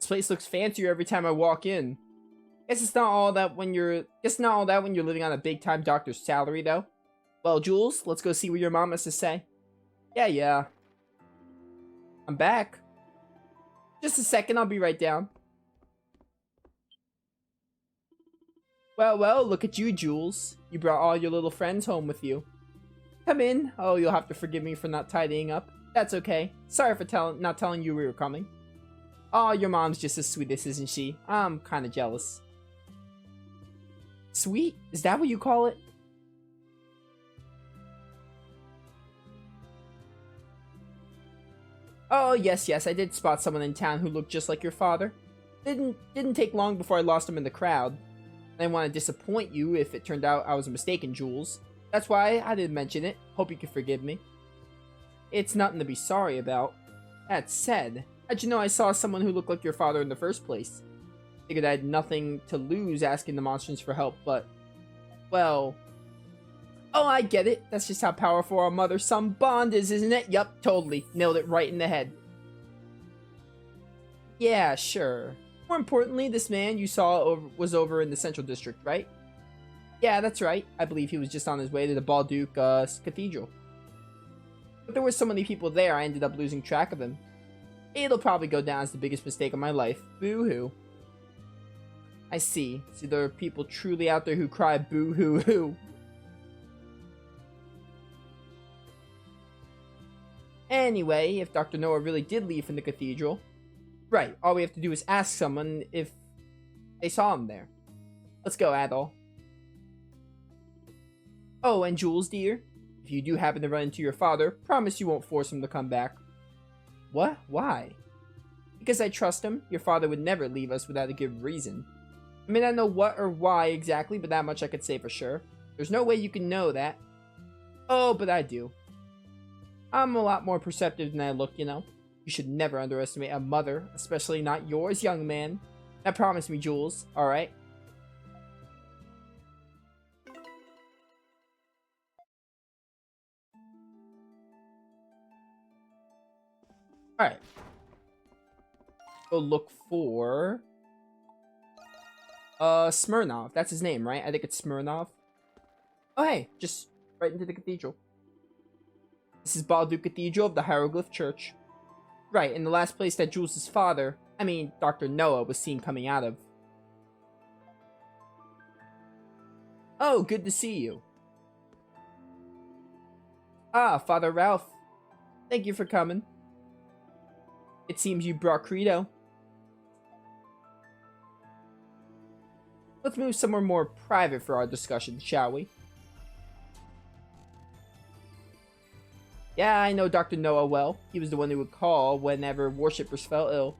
This place looks fancier every time I walk in. Guess it's not all that when you're living on a big-time doctor's salary, though. Well, Jules, let's go see what your mom has to say. Yeah. I'm back. Just a second, I'll be right down. Well, look at you, Jules. You brought all your little friends home with you. Come in. Oh, you'll have to forgive me for not tidying up. That's okay. Sorry for not telling you we were coming. Oh, your mom's just as sweet, isn't she? I'm kind of jealous. Sweet? Is that what you call it? Oh, yes, I did spot someone in town who looked just like your father. Didn't take long before I lost him in the crowd. I didn't want to disappoint you if it turned out I was mistaken, Jules. That's why I didn't mention it. Hope you can forgive me. It's nothing to be sorry about. That said, how'd you know I saw someone who looked like your father in the first place? Figured I had nothing to lose asking the Monstrums for help, but... well... oh, I get it. That's just how powerful our mother-son bond is, isn't it? Yup, totally. Nailed it right in the head. Yeah, sure. More importantly, this man you saw was over in the Central District, right? Yeah, that's right. I believe he was just on his way to the Balduc Cathedral. But there were so many people there, I ended up losing track of him. It'll probably go down as the biggest mistake of my life. Boo-hoo. I see. So there are people truly out there who cry boo-hoo-hoo. Anyway, if Dr. Noah really did leave from the cathedral... right, all we have to do is ask someone if they saw him there. Let's go, Adol. Oh, and Jules, dear, if you do happen to run into your father, promise you won't force him to come back. What? Why? Because I trust him. Your father would never leave us without a good reason. I may not know what or why exactly, but that much I could say for sure. There's no way you can know that. Oh, but I do. I'm a lot more perceptive than I look, you know. You should never underestimate a mother, especially not yours, young man. Now promise me, Jules, alright? Alright. Go look for... Smirnov. That's his name, right? I think it's Smirnov. Oh, hey. Just right into the cathedral. This is Balduc Cathedral of the Hieroglyph Church. Right, in the last place that Jules' father, I mean, Dr. Noah, was seen coming out of. Oh, good to see you. Ah, Father Ralph. Thank you for coming. It seems you brought Credo. Let's move somewhere more private for our discussion, shall we? Yeah, I know Dr. Noah well. He was the one who would call whenever worshippers fell ill.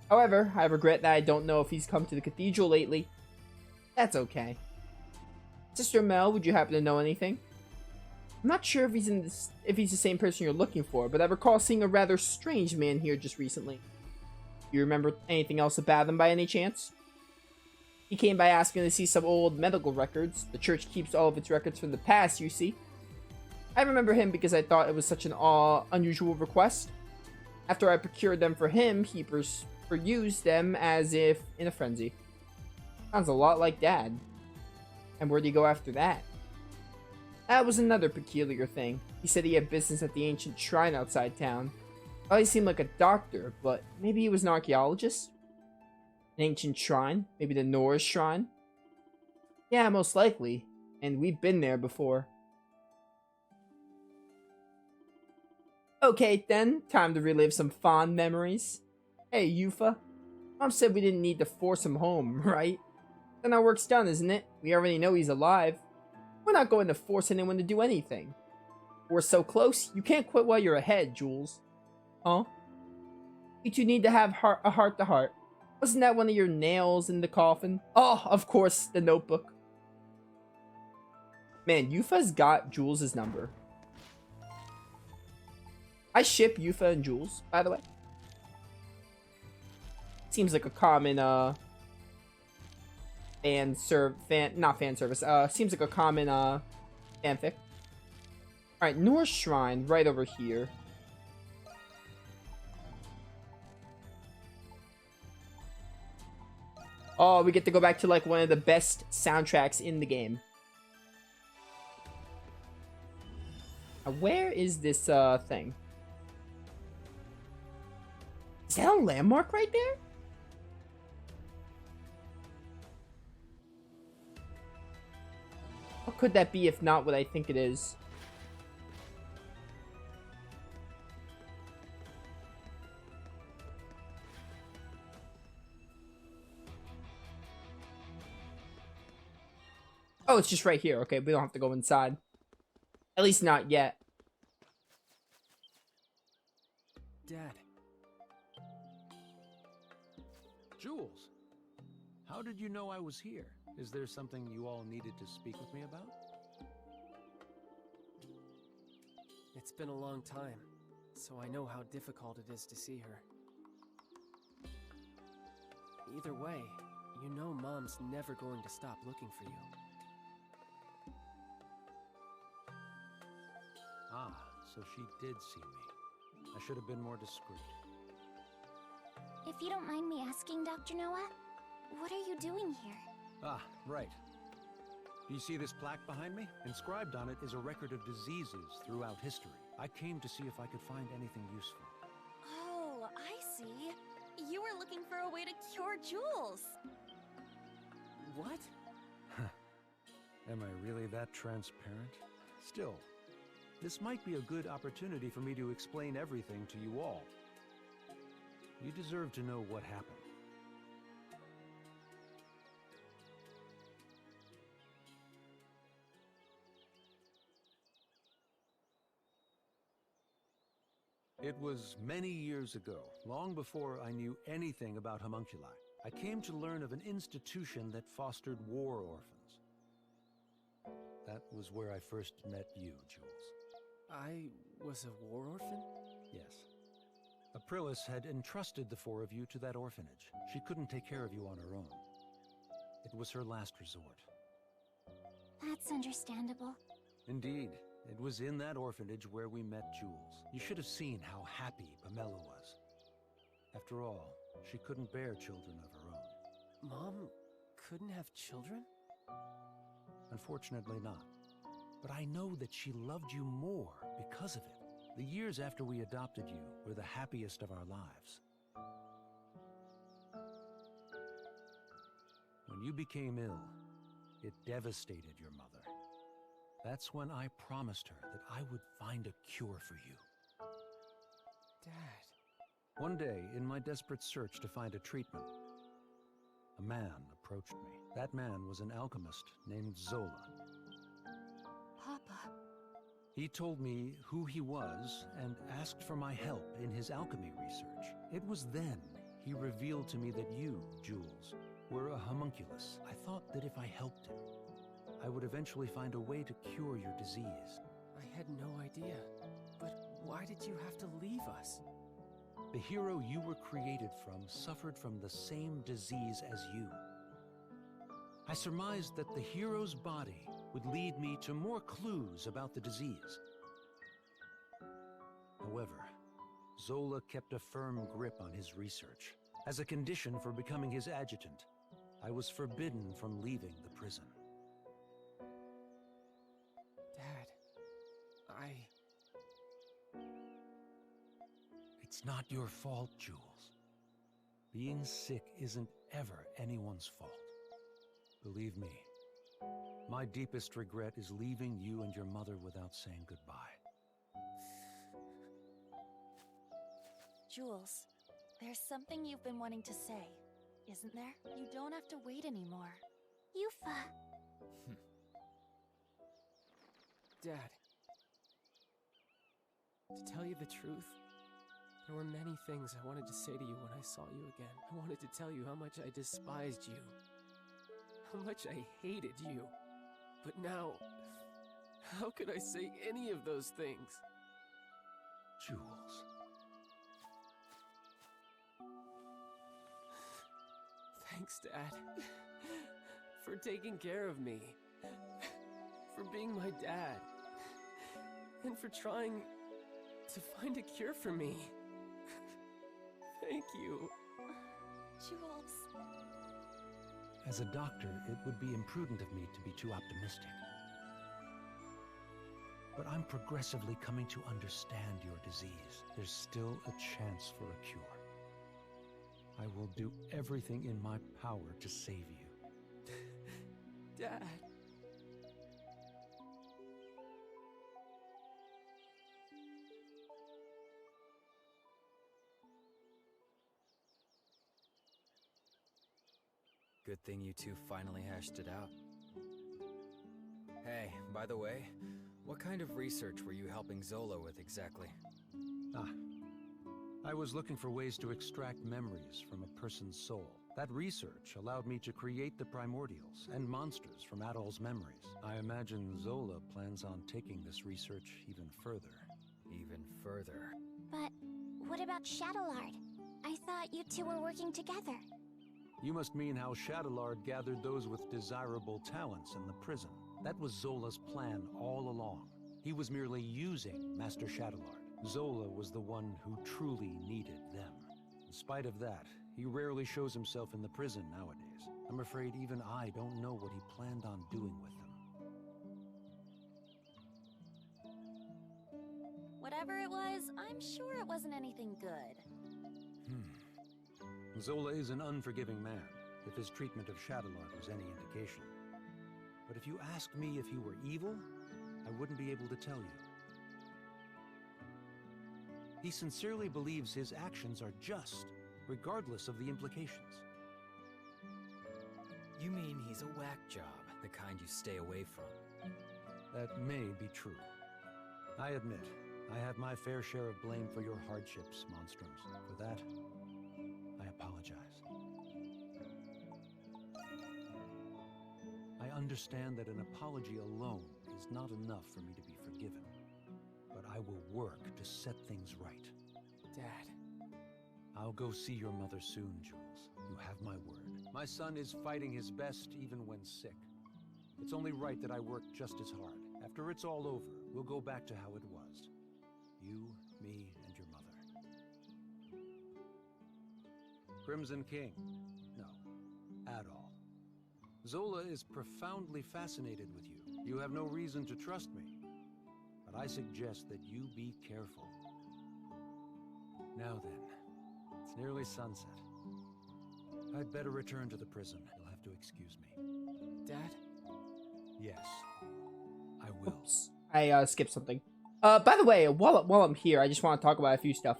However, I regret that I don't know if he's come to the cathedral lately. That's okay. Sister Mel, would you happen to know anything? I'm not sure if he's the same person you're looking for, but I recall seeing a rather strange man here just recently. Do you remember anything else about him by any chance? He came by asking to see some old medical records. The church keeps all of its records from the past, you see. I remember him because I thought it was such an unusual request. After I procured them for him, he perused them as if in a frenzy. Sounds a lot like Dad. And where'd he go after that? That was another peculiar thing. He said he had business at the ancient shrine outside town. Oh, he seemed like a doctor, but maybe he was an archaeologist? An ancient shrine? Maybe the Norse shrine? Yeah, most likely. And we've been there before. Okay, then. Time to relive some fond memories. Hey, Yufa. Mom said we didn't need to force him home, right? Then our work's done, isn't it? We already know he's alive. We're not going to force anyone to do anything. We're so close, you can't quit while you're ahead, Jules. Huh? You two need to have a heart-to-heart. Wasn't that one of your nails in the coffin? Oh, of course, the notebook. Man, Yufa's got Jules' number. I ship Yufa and Jules, by the way. Seems like a common, not fan service. Seems like a common, fanfic. Alright, Norse Shrine, right over here. Oh, we get to go back to like one of the best soundtracks in the game. Where is this thing? Is that a landmark right there? What could that be if not what I think it is? Oh, it's just right here. Okay, we don't have to go inside. At least not yet. Dad. Jules, how did you know I was here? Is there something you all needed to speak with me about? It's been a long time, so I know how difficult it is to see her. Either way, you know Mom's never going to stop looking for you. Ah, so she did see me. I should have been more discreet. If you don't mind me asking, Dr. Noah, what are you doing here? Ah, right. Do you see this plaque behind me? Inscribed on it is a record of diseases throughout history. I came to see if I could find anything useful. Oh, I see. You were looking for a way to cure Jules. What? Am I really that transparent? Still, this might be a good opportunity for me to explain everything to you all. You deserve to know what happened. It was many years ago, long before I knew anything about homunculi. I came to learn of an institution that fostered war orphans. That was where I first met you, Jules. I was a war orphan? Yes. Aprilis had entrusted the four of you to that orphanage. She couldn't take care of you on her own. It was her last resort. That's understandable. Indeed. It was in that orphanage where we met Jules. You should have seen how happy Pamela was. After all, she couldn't bear children of her own. Mom couldn't have children? Unfortunately not. But I know that she loved you more because of it. The years after we adopted you were the happiest of our lives. When you became ill, it devastated your mother. That's when I promised her that I would find a cure for you. Dad. One day, in my desperate search to find a treatment, a man approached me. That man was an alchemist named Zola. Papa. He told me who he was and asked for my help in his alchemy research. It was then he revealed to me that you, Jules, were a homunculus. I thought that if I helped him, I would eventually find a way to cure your disease. I had no idea. But why did you have to leave us? The hero you were created from suffered from the same disease as you. I surmised that the hero's body would lead me to more clues about the disease. However, Zola kept a firm grip on his research. As a condition for becoming his adjutant, I was forbidden from leaving the prison. Dad, It's not your fault, Jules. Being sick isn't ever anyone's fault. Believe me, my deepest regret is leaving you and your mother without saying goodbye. Jules, there's something you've been wanting to say, isn't there? You don't have to wait anymore. Yufa. Dad. To tell you the truth, there were many things I wanted to say to you when I saw you again. I wanted to tell you how much I despised you. How much I hated you. But now, how could I say any of those things? Jules. Thanks, Dad. For taking care of me. For being my dad. And for trying to find a cure for me. Thank you. Jules. As a doctor, it would be imprudent of me to be too optimistic. But I'm progressively coming to understand your disease. There's still a chance for a cure. I will do everything in my power to save you. Dad. Good thing you two finally hashed it out. Hey, by the way, what kind of research were you helping Zola with exactly? I was looking for ways to extract memories from a person's soul. That research allowed me to create the primordials and monsters from Adol's memories. I imagine Zola plans on taking this research even further. Even further. But what about Shadowlord? I thought you two were working together. You must mean how Shadowlord gathered those with desirable talents in the prison. That was Zola's plan all along. He was merely using Master Shadowlord. Zola was the one who truly needed them. In spite of that, he rarely shows himself in the prison nowadays. I'm afraid even I don't know what he planned on doing with them. Whatever it was, I'm sure it wasn't anything good. Zola is an unforgiving man, if his treatment of Shadowlord was any indication. But if you asked me if he were evil, I wouldn't be able to tell you. He sincerely believes his actions are just, regardless of the implications. You mean he's a whack job, the kind you stay away from? That may be true. I admit, I have my fair share of blame for your hardships, Monstrums. For that, I apologize. I understand that an apology alone is not enough for me to be forgiven. But I will work to set things right. Dad. I'll go see your mother soon, Jules. You have my word. My son is fighting his best even when sick. It's only right that I work just as hard. After it's all over, we'll go back to how it was. You, me, and your mother. Crimson King. No, Adol. Zola is profoundly fascinated with you. You have no reason to trust me. But I suggest that you be careful. Now then, it's nearly sunset. I'd better return to the prison. You'll have to excuse me. Dad? Yes, I will. Oops. I skipped something. By the way, while I'm here, I just want to talk about a few stuff.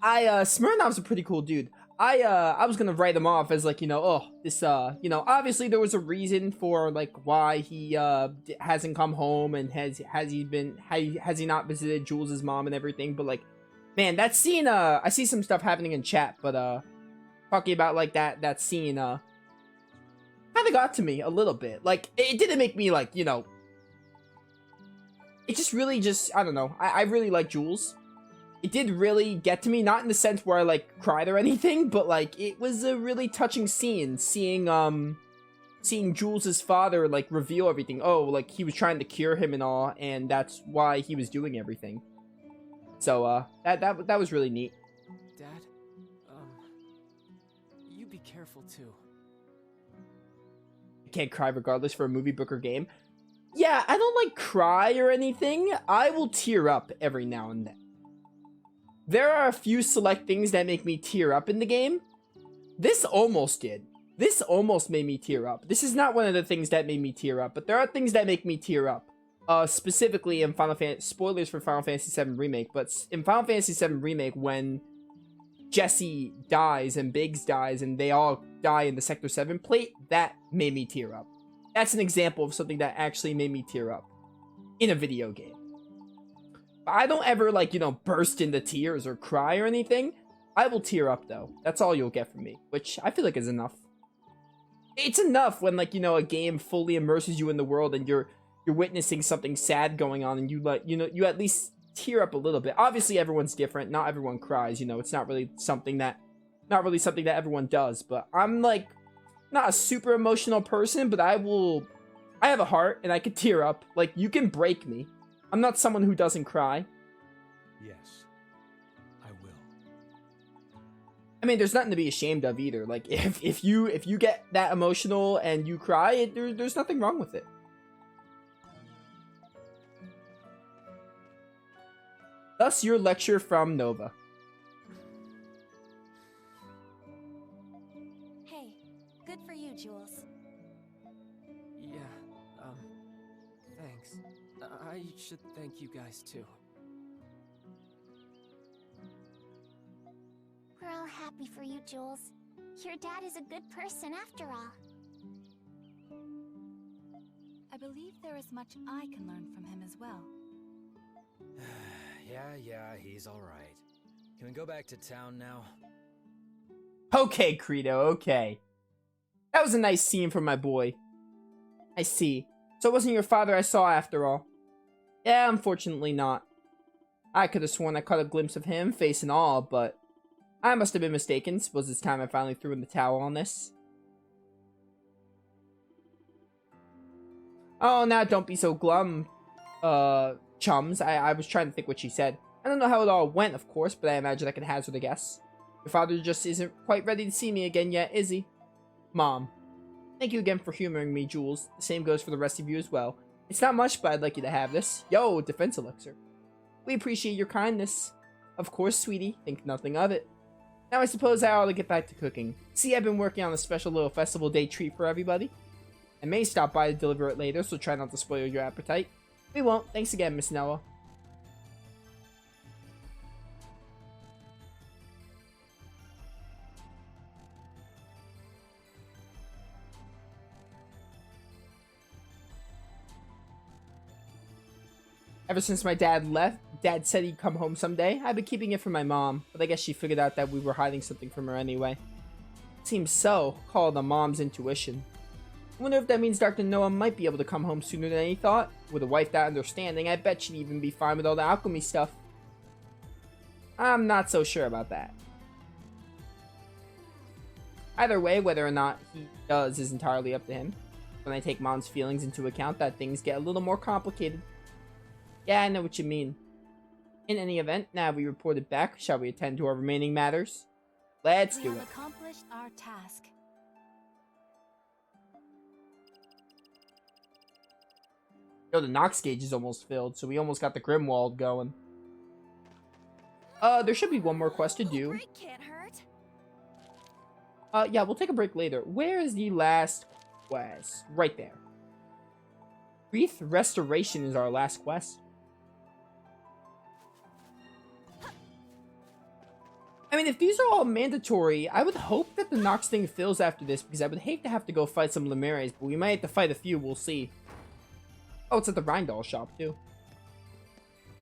Smirnov's a pretty cool dude. I was gonna write him off as like, obviously there was a reason for like why he hasn't come home and has he not visited Jules' mom and everything, but like, man, that scene, I see some stuff happening in chat, but talking about like that scene kind of got to me a little bit. Like, it didn't make me like, it just really I don't know. I really like Jules. It did really get to me, not in the sense where I, like, cried or anything, but, like, it was a really touching scene, seeing Jules' father, like, reveal everything. Oh, like, he was trying to cure him and all, and that's why he was doing everything. So, that was really neat. Dad, you be careful, too. I can't cry regardless for a movie, book, or game. Yeah, I don't, like, cry or anything. I will tear up every now and then. There are a few select things that make me tear up in the game. This almost did. This almost made me tear up. This is not one of the things that made me tear up, but there are things that make me tear up. Specifically in Final Fantasy... Spoilers for Final Fantasy VII Remake, but in Final Fantasy VII Remake, when Jesse dies and Biggs dies and they all die in the Sector 7 plate, that made me tear up. That's an example of something that actually made me tear up in a video game. I don't ever, like, burst into tears or cry or anything. I will tear up, though. That's all you'll get from me, which I feel like is enough. It's enough when, like, a game fully immerses you in the world and you're witnessing something sad going on and you, like, you at least tear up a little bit. Obviously, everyone's different. Not everyone cries, it's not really something that everyone does, but I'm, like, not a super emotional person, but I have a heart and I could tear up. Like, you can break me. I'm not someone who doesn't cry. Yes, I will. I mean, there's nothing to be ashamed of either. Like, if you get that emotional and you cry, there's nothing wrong with it. Thus, your lecture from Nova. Hey, good for you, Jules. Yeah, thanks. I should thank you guys too. We're all happy for you, Jules. Your dad is a good person after all. I believe there is much I can learn from him as well. Yeah, he's alright. Can we go back to town now? Okay, Credo, okay. That was a nice scene for my boy. I see. So it wasn't your father I saw after all. Yeah, unfortunately not. I could have sworn I caught a glimpse of him, face and all, but I must have been mistaken. Suppose it's time I finally threw in the towel on this. Oh, now don't be so glum, chums. I was trying to think what she said. I don't know how it all went, of course, but I imagine I can hazard a guess. Your father just isn't quite ready to see me again yet, is he? Mom. Thank you again for humoring me, Jules. The same goes for the rest of you as well. It's not much, but I'd like you to have this. Yo, defense elixir. We appreciate your kindness. Of course, sweetie. Think nothing of it. Now I suppose I ought to get back to cooking. See, I've been working on a special little festival day treat for everybody. I may stop by to deliver it later, so try not to spoil your appetite. We won't. Thanks again, Miss Noah. Ever since my dad left, Dad said he'd come home someday. I've been keeping it from my mom, but I guess she figured out that we were hiding something from her anyway. Seems so. Call it a mom's intuition. I wonder if that means Dr. Noah might be able to come home sooner than he thought. With a wife that understanding, I bet she'd even be fine with all the alchemy stuff. I'm not so sure about that. Either way, whether or not he does is entirely up to him. When I take Mom's feelings into account, that things get a little more complicated. Yeah, I know what you mean. In any event, now we reported back, shall we attend to our remaining matters? Let's do We it. have accomplished our task. Yo, the Nox gauge is almost filled, so we almost got the Grimwald going. There should be one more quest to do. Break can't hurt. Yeah, we'll take a break later. Where is the last quest? Right there. Wreath Restoration is our last quest. I mean, if these are all mandatory, I would hope that the Nox thing fills after this, because I would hate to have to go fight some Lemures, but we might have to fight a few, we'll see. Oh, it's at the Rheindahl shop, too.